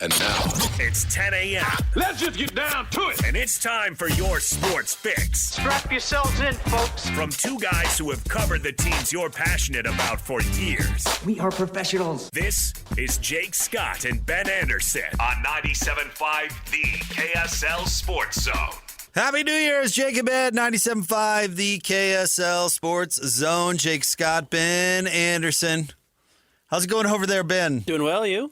And now, it's 10 a.m. let's just get down to it. And it's time for your sports fix. Strap yourselves in, folks. From two guys who have covered the teams you're passionate about for years. We are professionals. This is Jake Scott and Ben Anderson on 97.5 The KSL Sports Zone. Happy New Year's, Jake and Ben, 97.5 The KSL Sports Zone. Jake Scott, Ben Anderson. How's it going over there, Ben? Doing well, you?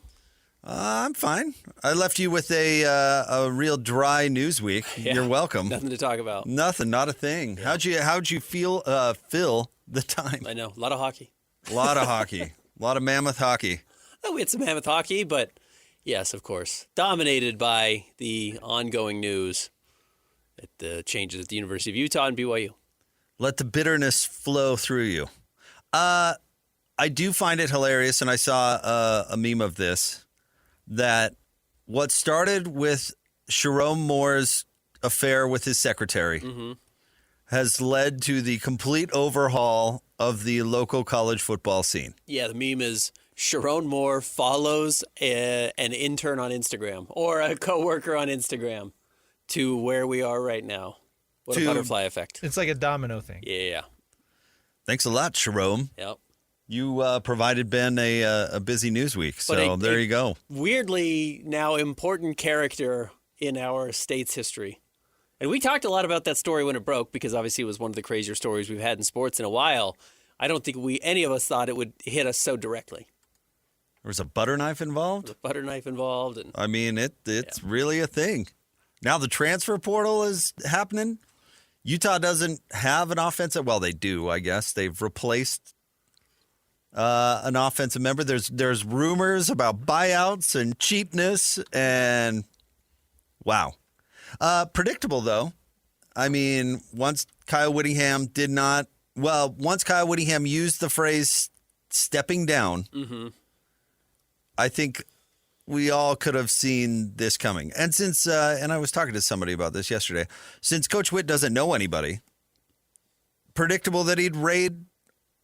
I'm fine. I left you with a real dry news week. Yeah, you're welcome. Nothing to talk about. Nothing, not a thing. Yeah. How'd you fill the time? I know, a lot of hockey. A lot of hockey. A lot of mammoth hockey. Oh, we had some mammoth hockey, but yes, of course, dominated by the ongoing news at the changes at the University of Utah and BYU. Let the bitterness flow through you. I do find it hilarious, and I saw a meme of this, that what started with Sharon Moore's affair with his secretary has led to the complete overhaul of the local college football scene. Yeah, the meme is Sharon Moore follows an intern on Instagram or a coworker on Instagram to where we are right now. What a butterfly effect. It's like a domino thing. Yeah. Thanks a lot, Sharon. Yep. You provided Ben a busy news week, so there you go. Weirdly, now important character in our state's history. And we talked a lot about that story when it broke because obviously it was one of the crazier stories we've had in sports in a while. I don't think any of us thought it would hit us so directly. There was a butter knife involved? There's a butter knife involved. And I mean, it's really a thing. Now the transfer portal is happening. Utah doesn't have an offensive. Well, they do, I guess. They've replaced an offensive member. There's rumors about buyouts and cheapness, and wow. Predictable, though. I mean, once Kyle Whittingham used the phrase stepping down, I think we all could have seen this coming. And since, and I was talking to somebody about this yesterday, since Coach Whitt doesn't know anybody, predictable that he'd raid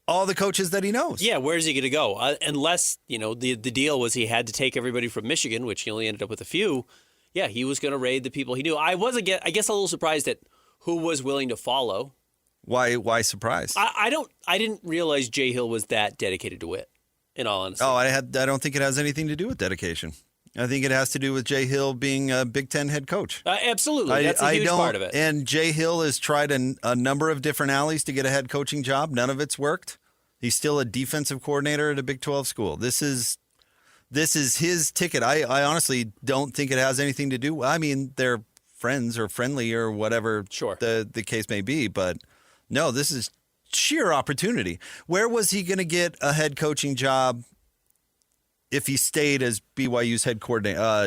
all the coaches that he knows. Yeah, where's he going to go? Unless, the deal was he had to take everybody from Michigan, which he only ended up with a few. Yeah, he was going to raid the people he knew. I guess a little surprised at who was willing to follow. Why surprised? I didn't realize Jay Hill was that dedicated to Whitt, in all honesty. Oh, I don't think it has anything to do with dedication. I think it has to do with Jay Hill being a Big Ten head coach. Absolutely. That's a huge part of it. And Jay Hill has tried a number of different alleys to get a head coaching job. None of it's worked. He's still a defensive coordinator at a Big 12 school. This is his ticket. I honestly don't think it has anything to do. I mean, they're friends or friendly or whatever the case may be. But no, this is sheer opportunity. Where was he going to get a head coaching job if he stayed as BYU's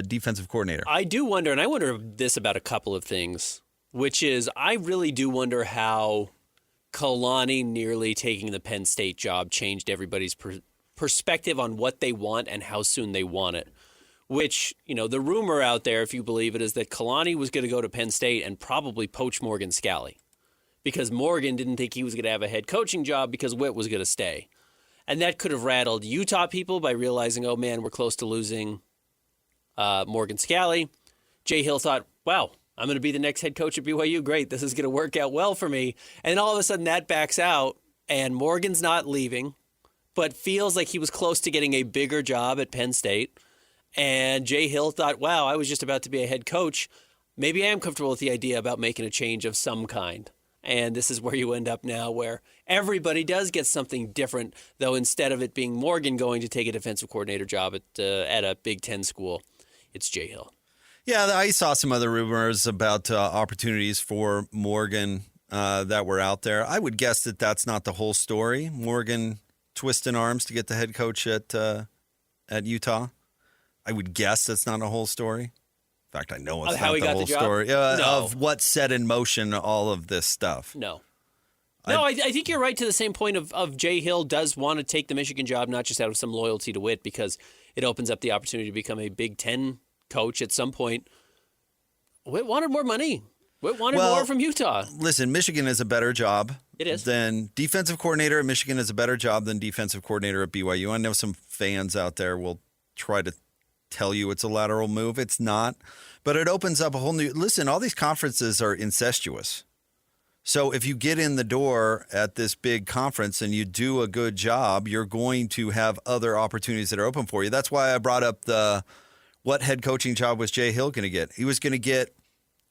defensive coordinator? I do wonder, and I wonder this about a couple of things, which is I really do wonder how Kalani nearly taking the Penn State job changed everybody's perspective on what they want and how soon they want it. Which, the rumor out there, if you believe it, is that Kalani was going to go to Penn State and probably poach Morgan Scalley because Morgan didn't think he was going to have a head coaching job because Whitt was going to stay. And that could have rattled Utah people by realizing, oh, man, we're close to losing Morgan Scalley. Jay Hill thought, wow, I'm going to be the next head coach at BYU. Great, this is going to work out well for me. And then all of a sudden that backs out, and Morgan's not leaving, but feels like he was close to getting a bigger job at Penn State. And Jay Hill thought, wow, I was just about to be a head coach. Maybe I am comfortable with the idea about making a change of some kind. And this is where you end up now, where everybody does get something different, though instead of it being Morgan going to take a defensive coordinator job at a Big Ten school, it's Jay Hill. Yeah, I saw some other rumors about opportunities for Morgan that were out there. I would guess that that's not the whole story. Morgan twisting arms to get the head coach at Utah. I would guess that's not a whole story. In fact, I know it's not the whole story of what set in motion all of this stuff. No, I think you're right to the same point of Jay Hill does want to take the Michigan job, not just out of some loyalty to Whitt, because it opens up the opportunity to become a Big Ten coach at some point. Whitt wanted more money. Whitt wanted more from Utah. Listen, Michigan is a better job. It is. Than defensive coordinator at Michigan is a better job than defensive coordinator at BYU. I know some fans out there will try to tell you it's a lateral move. It's not. But it opens up a whole new – listen, all these conferences are incestuous. So if you get in the door at this big conference and you do a good job, you're going to have other opportunities that are open for you. That's why I brought up what head coaching job was Jay Hill going to get? He was going to get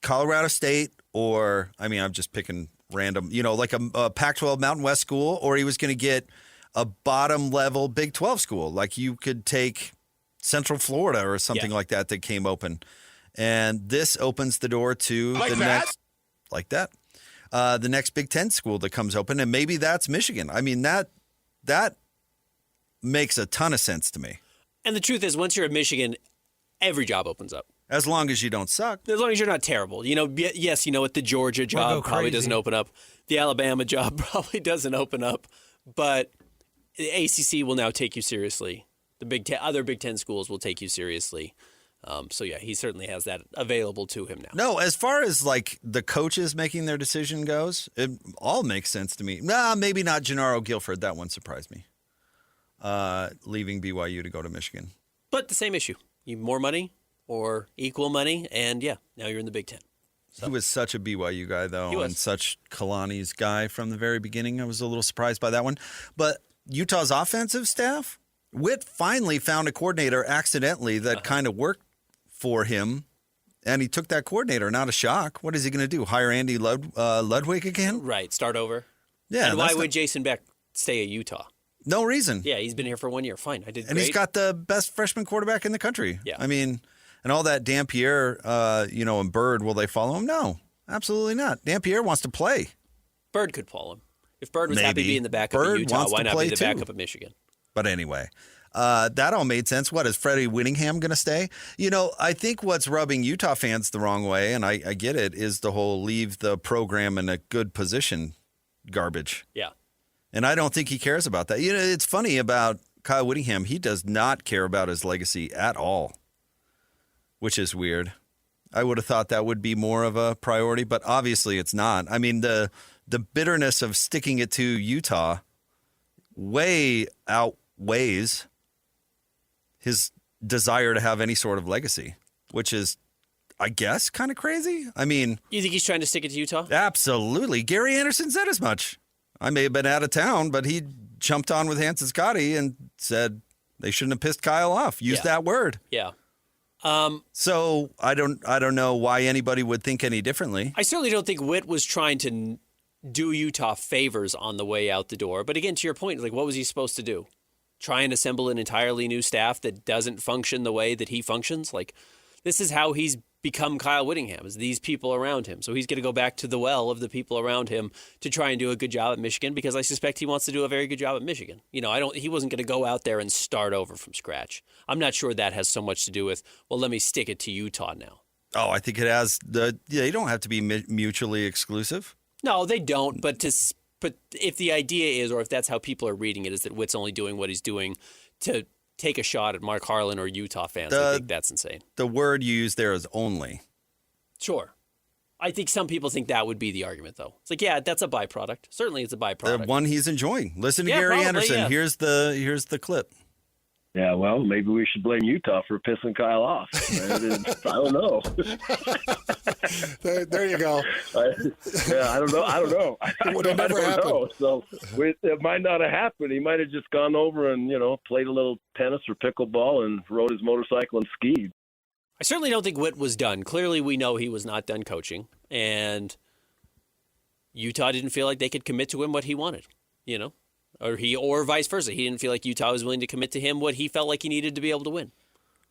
Colorado State or, I mean, I'm just picking random, like a Pac-12 Mountain West school, or he was going to get a bottom-level Big 12 school. Like you could take Central Florida or something like that came open. And this opens the door to the next – like that. The next Big Ten school that comes open, and maybe that's Michigan. I mean, that makes a ton of sense to me. And the truth is, once you're at Michigan, every job opens up. As long as you don't suck. As long as you're not terrible. Yes, what the Georgia job probably doesn't open up. The Alabama job probably doesn't open up. But the ACC will now take you seriously. The other Big Ten schools will take you seriously. So, yeah, he certainly has that available to him now. No, as far as, like, the coaches making their decision goes, it all makes sense to me. Nah, maybe not Gennaro Guilford. That one surprised me. Leaving BYU to go to Michigan. But the same issue. You more money or equal money, and, yeah, now you're in the Big Ten. So. He was such a BYU guy, though, and such Kalani's guy from the very beginning. I was a little surprised by that one. But Utah's offensive staff, Witt finally found a coordinator accidentally that kind of worked for him, and he took that coordinator. Not a shock. What is he going to do? Hire Andy Ludwig again? Right. Start over. Yeah. And why would Jason Beck stay at Utah? No reason. Yeah, he's been here for 1 year. Fine. I did great. And he's got the best freshman quarterback in the country. Yeah. I mean, and all that Dampier, and Bird, will they follow him? No, absolutely not. Dampier wants to play. Bird could follow him. If Bird was happy being the backup at Utah, why not be the backup at Michigan? But anyway. That all made sense. What, is Freddie Whittingham going to stay? I think what's rubbing Utah fans the wrong way, and I get it, is the whole leave the program in a good position garbage. Yeah. And I don't think he cares about that. It's funny about Kyle Whittingham. He does not care about his legacy at all, which is weird. I would have thought that would be more of a priority, but obviously it's not. I mean, the bitterness of sticking it to Utah way outweighs his desire to have any sort of legacy, which is, I guess, kind of crazy. I mean... You think he's trying to stick it to Utah? Absolutely. Gary Anderson said as much. I may have been out of town, but he jumped on with Hanson Scotty and said they shouldn't have pissed Kyle off. Use that word. Yeah. So I don't know why anybody would think any differently. I certainly don't think Witt was trying to do Utah favors on the way out the door. But again, to your point, like, what was he supposed to do? Try and assemble an entirely new staff that doesn't function the way that he functions? Like, this is how he's become Kyle Whittingham, is these people around him. So he's going to go back to the well of the people around him to try and do a good job at Michigan, because I suspect he wants to do a very good job at Michigan. He wasn't going to go out there and start over from scratch. I'm not sure that has so much to do with, well, let me stick it to Utah now. Oh, I think it has. You don't have to be mutually exclusive. No, they don't. But if the idea is, or if that's how people are reading it, is that Witt's only doing what he's doing to take a shot at Mark Harlan or Utah fans, I think that's insane. The word you use there is only. Sure. I think some people think that would be the argument, though. It's like, yeah, that's a byproduct. Certainly it's a byproduct. The one he's enjoying. Listen to Gary Anderson. Yeah. Here's the clip. Yeah, well, maybe we should blame Utah for pissing Kyle off. I don't know. There you go. I don't know. It would have never happened. So it might not have happened. He might have just gone over and, played a little tennis or pickleball and rode his motorcycle and skied. I certainly don't think Witt was done. Clearly, we know he was not done coaching. And Utah didn't feel like they could commit to him what he wanted, or vice versa. He didn't feel like Utah was willing to commit to him what he felt like he needed to be able to win.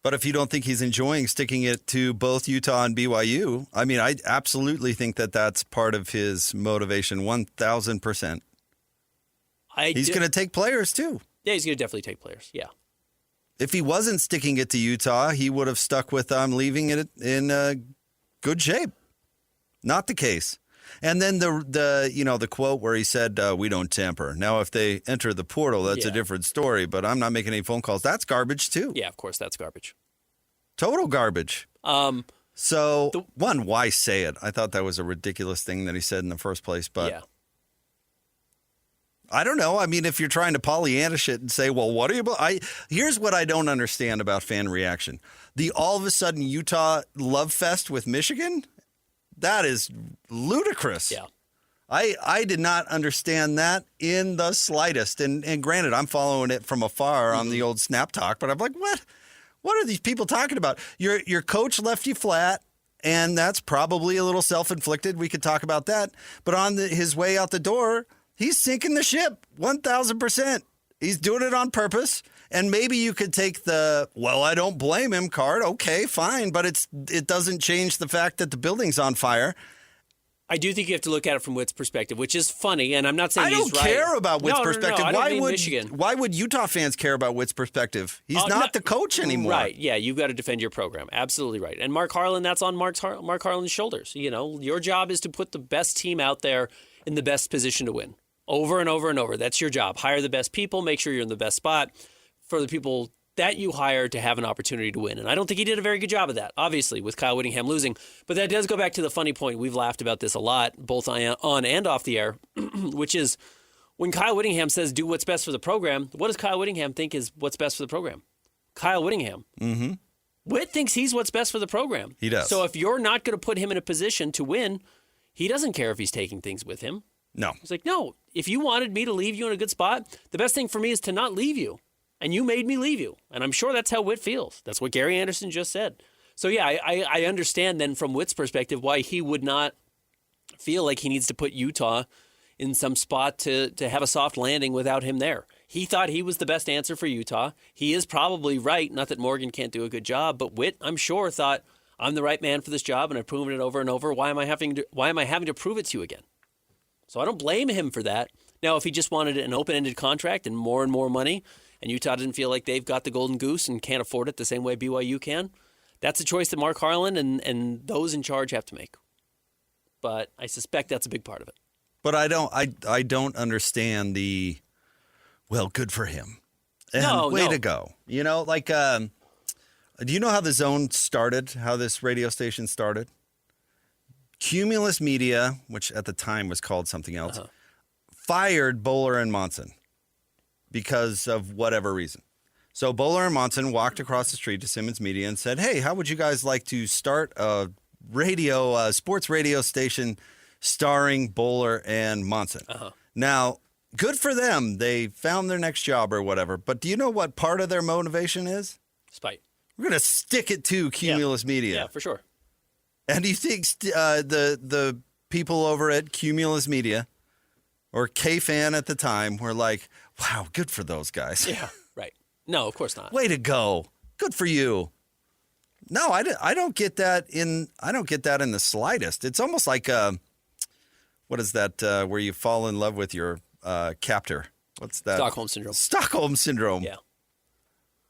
But if you don't think he's enjoying sticking it to both Utah and BYU, I mean, I absolutely think that that's part of his motivation, 1,000%. He's going to take players, too. Yeah, he's going to definitely take players, yeah. If he wasn't sticking it to Utah, he would have stuck with leaving it in good shape. Not the case. And then the quote where he said, we don't tamper. Now, if they enter the portal, that's a different story, but I'm not making any phone calls. That's garbage, too. Yeah, of course, that's garbage. Total garbage. Why say it? I thought that was a ridiculous thing that he said in the first place, but I don't know. I mean, if you're trying to Pollyanna shit and say, well, what are you? Here's what I don't understand about fan reaction. The all of a sudden Utah love fest with Michigan, that is ludicrous. Yeah. I did not understand that in the slightest. And granted, I'm following it from afar on the old Snap Talk, but I'm like, what? What are these people talking about? Your coach left you flat, and that's probably a little self-inflicted. We could talk about that. But on his way out the door, he's sinking the ship 1,000%. He's doing it on purpose. And maybe you could take the, well, I don't blame him card. Okay, fine. But it doesn't change the fact that the building's on fire. I do think you have to look at it from Witt's perspective, which is funny, and I'm not saying he's right. I don't care about Witt's perspective. No, I don't mean Michigan. Why would Utah fans care about Witt's perspective? He's not the coach anymore. Right, yeah, you've got to defend your program. Absolutely right. And Mark Harlan, that's on Mark Harlan's shoulders. You know, your job is to put the best team out there in the best position to win. Over and over and over. That's your job. Hire the best people, make sure you're in the best spot for the people that you hire to have an opportunity to win. And I don't think he did a very good job of that, obviously, with Kyle Whittingham losing. But that does go back to the funny point. We've laughed about this a lot, both on and off the air, which is when Kyle Whittingham says do what's best for the program, what does Kyle Whittingham think is what's best for the program? Kyle Whittingham. Mm-hmm. Witt thinks he's what's best for the program. He does. So if you're not going to put him in a position to win, he doesn't care if he's taking things with him. No. He's like, no, if you wanted me to leave you in a good spot, the best thing for me is to not leave you. And you made me leave you. And I'm sure that's how Witt feels. That's what Gary Anderson just said. So, yeah, I understand then from Witt's perspective why he would not feel like he needs to put Utah in some spot to have a soft landing without him there. He thought he was the best answer for Utah. He is probably right. Not that Morgan can't do a good job, but Witt, I'm sure, thought, I'm the right man for this job, and I've proven it over and over. Why am I having to prove it to you again? So I don't blame him for that. Now, if he just wanted an open-ended contract and more money, and Utah didn't feel like they've got the golden goose and can't afford it the same way BYU can, that's a choice that Mark Harlan and those in charge have to make. But I suspect that's a big part of it. But I don't understand the, well, good for him. And way to go. You know, like, do you know how the Zone started, how this radio station started? Cumulus Media, which at the time was called something else, fired Bowler and Monson because of whatever reason. So Bowler and Monson walked across the street to Simmons Media and said, hey, how would you guys like to start a sports radio station starring Bowler and Monson? Now, good for them. They found their next job or whatever. But do you know what part of their motivation is? Spite. We're going to stick it to Cumulus Media. Yeah, for sure. And do you think the people over at Cumulus Media or K-Fan at the time were like, wow, good for those guys? Yeah, right. No, of course not. Way to go. Good for you. No, I don't get that in the slightest. It's almost like what is that where you fall in love with your captor? What's that? Stockholm Syndrome. Stockholm Syndrome. Yeah.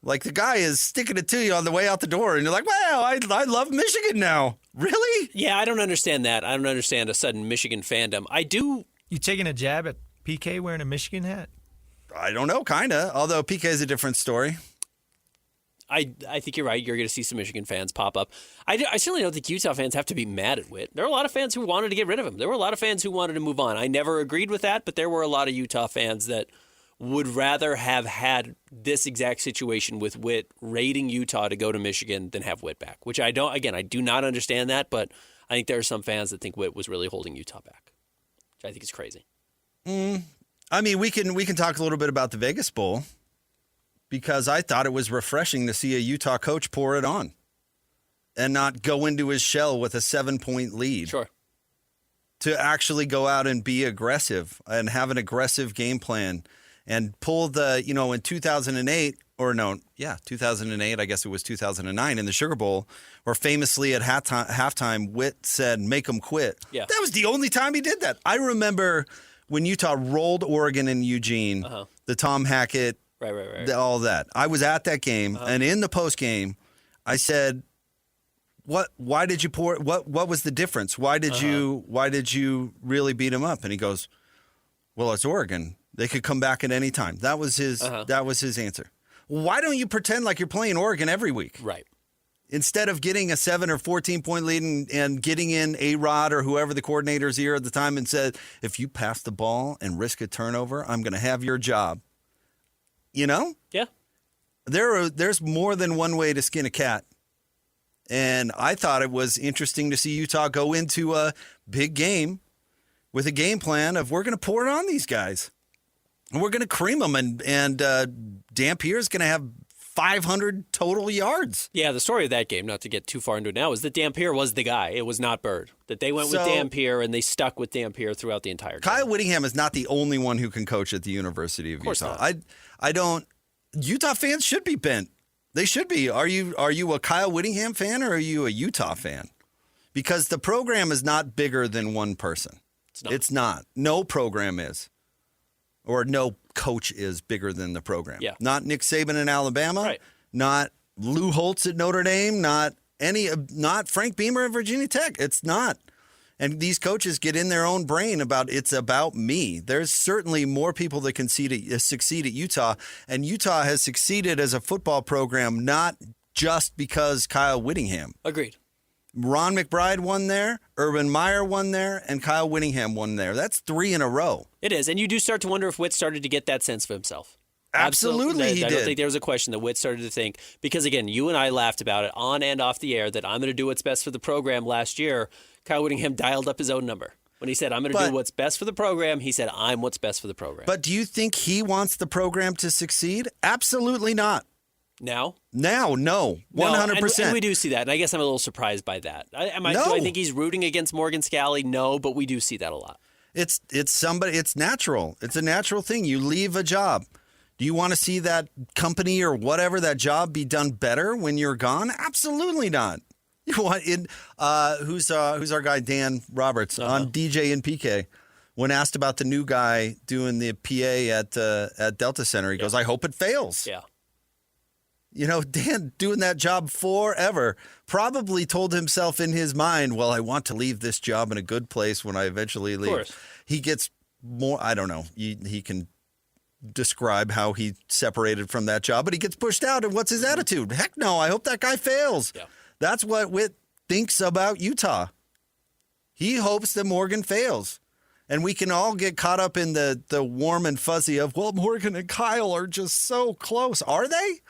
Like the guy is sticking it to you on the way out the door, and you're like, "Wow, I love Michigan now." Really? Yeah, I don't understand that. I don't understand a sudden Michigan fandom. I do. You taking a jab at PK wearing a Michigan hat? I don't know, kind of. Although PK is a different story. I think you're right. You're going to see some Michigan fans pop up. I certainly don't think Utah fans have to be mad at Witt. There are a lot of fans who wanted to get rid of him. There were a lot of fans who wanted to move on. I never agreed with that, but there were a lot of Utah fans that would rather have had this exact situation with Witt raiding Utah to go to Michigan than have Witt back, which I do not understand that, but I think there are some fans that think Witt was really holding Utah back, which I think is crazy. I mean, we can talk a little bit about the Vegas Bowl because I thought it was refreshing to see a Utah coach pour it on and not go into his shell with a 7-point lead. Sure. To actually go out and be aggressive and have an aggressive game plan. And pull the, in 2008, 2008, I guess it was 2009 in the Sugar Bowl, where famously at halftime, Witt said, make them quit. Yeah. That was the only time he did that. I remember when Utah rolled Oregon and Eugene, the Tom Hackett, right. all that. I was at that game, and in the post game, I said, why did you what was the difference? Why did you really beat him up? And he goes, well, it's Oregon. They could come back at any time. That was his answer. Why don't you pretend like you're playing Oregon every week? Right. Instead of getting a 7 or 14-point lead and getting in A-Rod or whoever the coordinator's here at the time and said, if you pass the ball and risk a turnover, I'm going to have your job. You know? Yeah. There's more than one way to skin a cat. And I thought it was interesting to see Utah go into a big game with a game plan of we're going to pour it on these guys. And we're going to cream them. And Dampier's going to have 500 total yards. Yeah, the story of that game, not to get too far into it now, is that Dampier was the guy. It was not Bird. That they went with Dampier and they stuck with Dampier throughout the entire game. Kyle Whittingham is not the only one who can coach at the University of Utah. I don't. Utah fans should be bent. They should be. Are you a Kyle Whittingham fan or are you a Utah fan? Because the program is not bigger than one person. It's not. No program is. Or no coach is bigger than the program. Yeah. Not Nick Saban in Alabama. Right. Not Lou Holtz at Notre Dame. Not Frank Beamer at Virginia Tech. It's not. And these coaches get in their own brain about it's about me. There's certainly more people that can succeed at Utah. And Utah has succeeded as a football program not just because Kyle Whittingham. Agreed. Ron McBride won there, Urban Meyer won there, and Kyle Whittingham won there. That's 3 in a row. It is. And you do start to wonder if Witt started to get that sense of himself. Absolutely, he I did. don't think there was a question that Witt started to think, because again, you and I laughed about it on and off the air that I'm going to do what's best for the program last year. Kyle Whittingham dialed up his own number. When he said, I'm going to do what's best for the program, he said, I'm what's best for the program. But do you think he wants the program to succeed? Absolutely not. Now, no, 100%. And we do see that, and I guess I'm a little surprised by that. Do I think he's rooting against Morgan Scalley? No, but we do see that a lot. It's natural. It's a natural thing. You leave a job. Do you want to see that company or whatever, that job be done better when you're gone? Absolutely not. You want who's our guy Dan Roberts on DJ and PK? When asked about the new guy doing the PA at Delta Center, he goes, "I hope it fails." Yeah. You know, Dan doing that job forever probably told himself in his mind, well, I want to leave this job in a good place when I eventually leave. Of course. He gets more, I don't know, he can describe how he separated from that job, but he gets pushed out. And what's his attitude? Heck no, I hope that guy fails. Yeah. That's what Witt thinks about Utah. He hopes that Morgan fails. And we can all get caught up in the warm and fuzzy of, well, Morgan and Kyle are just so close. Are they?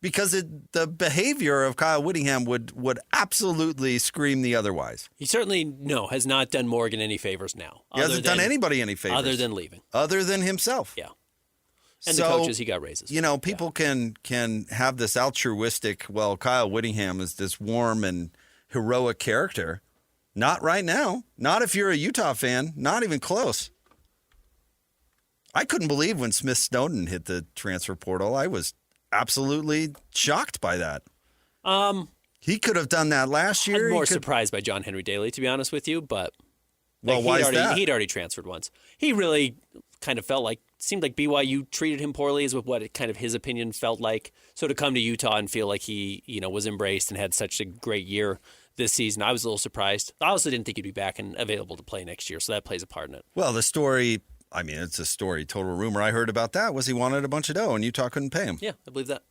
Because the behavior of Kyle Whittingham would absolutely scream the otherwise. He certainly, has not done Morgan any favors now. He hasn't done anybody any favors. Other than leaving. Other than himself. Yeah. And the coaches, he got raises. You know, people can have this altruistic, well, Kyle Whittingham is this warm and heroic character. Not right now. Not if you're a Utah fan. Not even close. I couldn't believe when Smith Snowden hit the transfer portal. I was absolutely shocked by that. He could have done that last year. I'm more surprised by John Henry Daly, to be honest with you, but why is that? He'd already transferred once. He really kind of seemed like BYU treated him poorly is what kind of his opinion felt like. So to come to Utah and feel like he, was embraced and had such a great year this season, I was a little surprised. I also didn't think he'd be back and available to play next year, so that plays a part in it. Well, the story, it's a story, total rumor I heard about that was he wanted a bunch of dough and Utah couldn't pay him. Yeah, I believe that.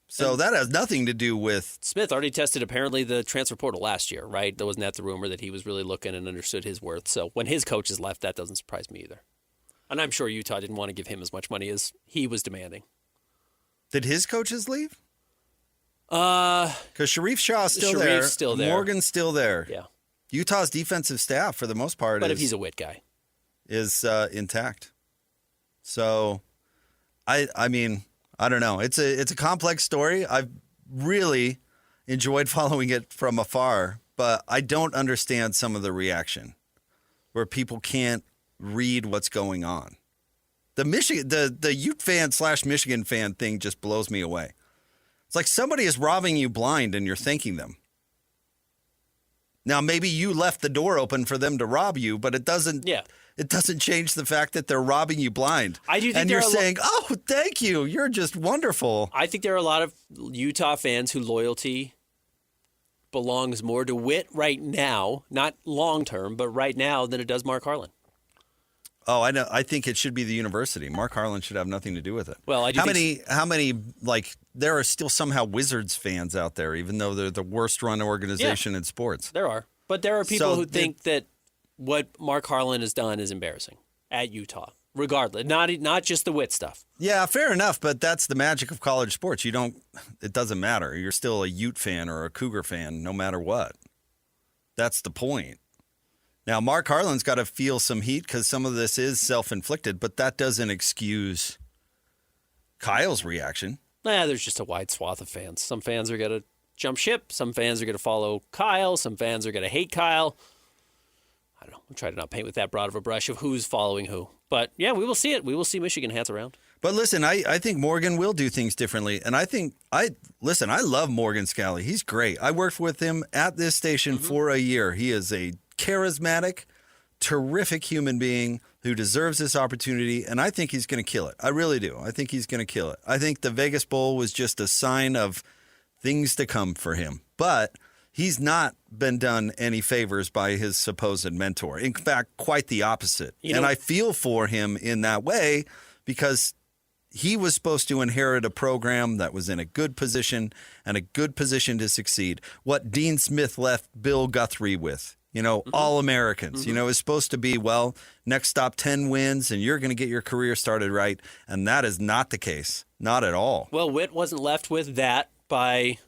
So that has nothing to do with... Smith already tested apparently the transfer portal last year, right? Wasn't that the rumor that he was really looking and understood his worth? So when his coaches left, that doesn't surprise me either. And I'm sure Utah didn't want to give him as much money as he was demanding. Did his coaches leave? Because Sharif Shaw's still there. Still there. Morgan's still there. Yeah. Utah's defensive staff, for the most part, but if he's a Witt guy, is intact. So, I don't know. It's a complex story. I've really enjoyed following it from afar, but I don't understand some of the reaction where people can't read what's going on. The Ute fan / Michigan fan thing just blows me away. It's like somebody is robbing you blind and you're thanking them. Now, maybe you left the door open for them to rob you, but it doesn't. Yeah. It doesn't change the fact that they're robbing you blind. I do think and you're saying, "Oh, thank you. You're just wonderful." I think there are a lot of Utah fans who loyalty belongs more to Witt right now, not long term, but right now than it does Mark Harlan. Oh, I know. I think it should be the university. Mark Harlan should have nothing to do with it. Well, I do How many, like, there are still somehow Wizards fans out there, even though they're the worst run organization in sports. There are. But there are people who think that what Mark Harlan has done is embarrassing at Utah, regardless. Not just the Witt stuff. Yeah, fair enough, but that's the magic of college sports. It doesn't matter. You're still a Ute fan or a Cougar fan no matter what. That's the point. Now, Mark Harlan's got to feel some heat because some of this is self-inflicted, but that doesn't excuse Kyle's reaction. There's just a wide swath of fans. Some fans are going to jump ship. Some fans are going to follow Kyle. Some fans are going to hate Kyle. I don't know. I'm trying to not paint with that broad of a brush of who's following who. But, yeah, we will see it. We will see Michigan hats around. But listen, I think Morgan will do things differently. And I love Morgan Scally. He's great. I worked with him at this station for a year. He is a charismatic, terrific human being who deserves this opportunity, and I think he's going to kill it. I really do. I think he's going to kill it. I think the Vegas Bowl was just a sign of things to come for him. But he's not been done any favors by his supposed mentor. In fact, quite the opposite. And I feel for him in that way because he was supposed to inherit a program that was in a good position and a good position to succeed. What Dean Smith left Bill Guthrie with. All Americans, is supposed to be, next stop 10 wins and you're going to get your career started right. And that is not the case. Not at all. Well, Witt wasn't left with that by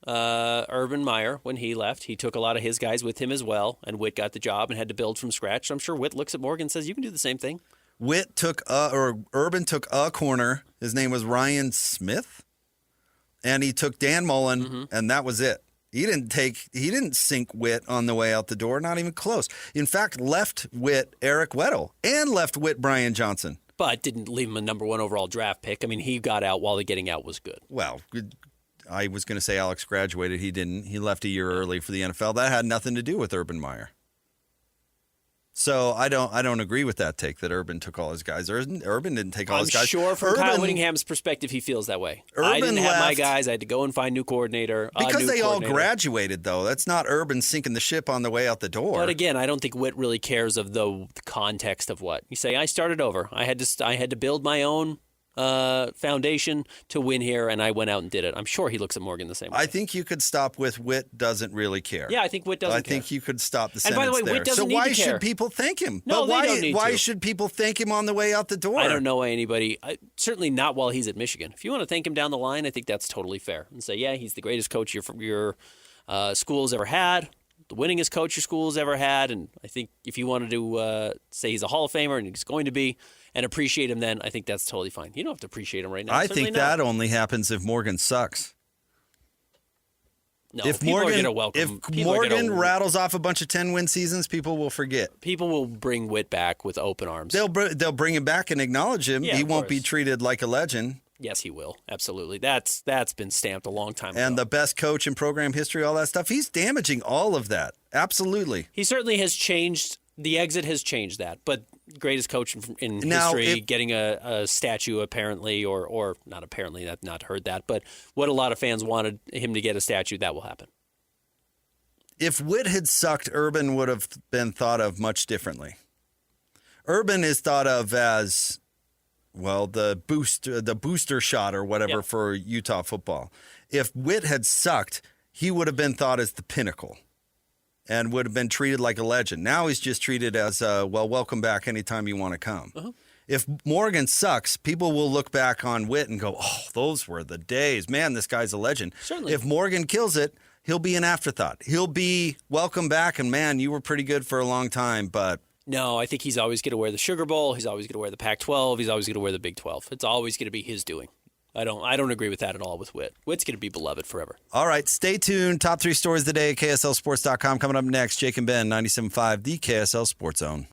Urban Meyer when he left. He took a lot of his guys with him as well, and Witt got the job and had to build from scratch. So I'm sure Witt looks at Morgan and says, you can do the same thing. Urban took a corner. His name was Ryan Smith. And he took Dan Mullen, and that was it. He didn't sink Witt on the way out the door, not even close. In fact, left Witt Eric Weddle and left Witt Brian Johnson. But didn't leave him a number 1 overall draft pick. I mean, he got out while the getting out was good. Well, I was going to say Alex graduated. He didn't. He left a year early for the NFL. That had nothing to do with Urban Meyer. So I don't agree with that take that Urban took all his guys. Urban didn't take all his guys. I'm sure from Kyle Whittingham's perspective, he feels that way. I didn't have my guys. I had to go and find new coordinator. Because they all graduated, though. That's not Urban sinking the ship on the way out the door. But again, I don't think Witt really cares of the context of what you say. I started over. I had to build my own foundation to win here, and I went out and did it. I'm sure he looks at Morgan the same way. I think you could stop with Witt doesn't really care. Yeah, I think Witt doesn't care. I think you could stop the sentence there. And by the way, there. Witt doesn't so need why to care. should people thank him? No, but they don't need why to. should people thank him on the way out the door? I don't know why anybody, certainly not while he's at Michigan. If you want to thank him down the line, I think that's totally fair. And say, yeah, he's the greatest coach your school's ever had, the winningest coach your school's ever had. And I think if you wanted to say he's a Hall of Famer and he's going to be, and appreciate him then, I think that's totally fine. You don't have to appreciate him right now. I think that only happens if Morgan sucks. No, if Morgan rattles off a bunch of 10-win seasons, people will forget. People will bring Witt back with open arms. They'll bring him back and acknowledge him. Yeah, he won't be treated like a legend. Yes, he will. Absolutely. That's been stamped a long time ago. And the best coach in program history, all that stuff, he's damaging all of that. Absolutely. He certainly has changed. The exit has changed that. But greatest coach in history, getting a statue apparently, or not apparently, I've not heard that, but what a lot of fans wanted him to get a statue, that will happen. If Witt had sucked, Urban would have been thought of much differently. Urban is thought of as, the booster shot or whatever for Utah football. If Witt had sucked, he would have been thought as the pinnacle and would have been treated like a legend. Now he's just treated as, welcome back anytime you want to come. Uh-huh. If Morgan sucks, people will look back on Witt and go, oh, those were the days. Man, this guy's a legend. Certainly. If Morgan kills it, he'll be an afterthought. He'll be welcome back, and man, you were pretty good for a long time, but... No, I think he's always going to wear the Sugar Bowl. He's always going to wear the Pac-12. He's always going to wear the Big 12. It's always going to be his doing. I don't agree with that at all with Witt. Witt's going to be beloved forever. All right, stay tuned. Top 3 stories of the day at KSLSports.com. Coming up next, Jake and Ben, 97.5, the KSL Sports Zone.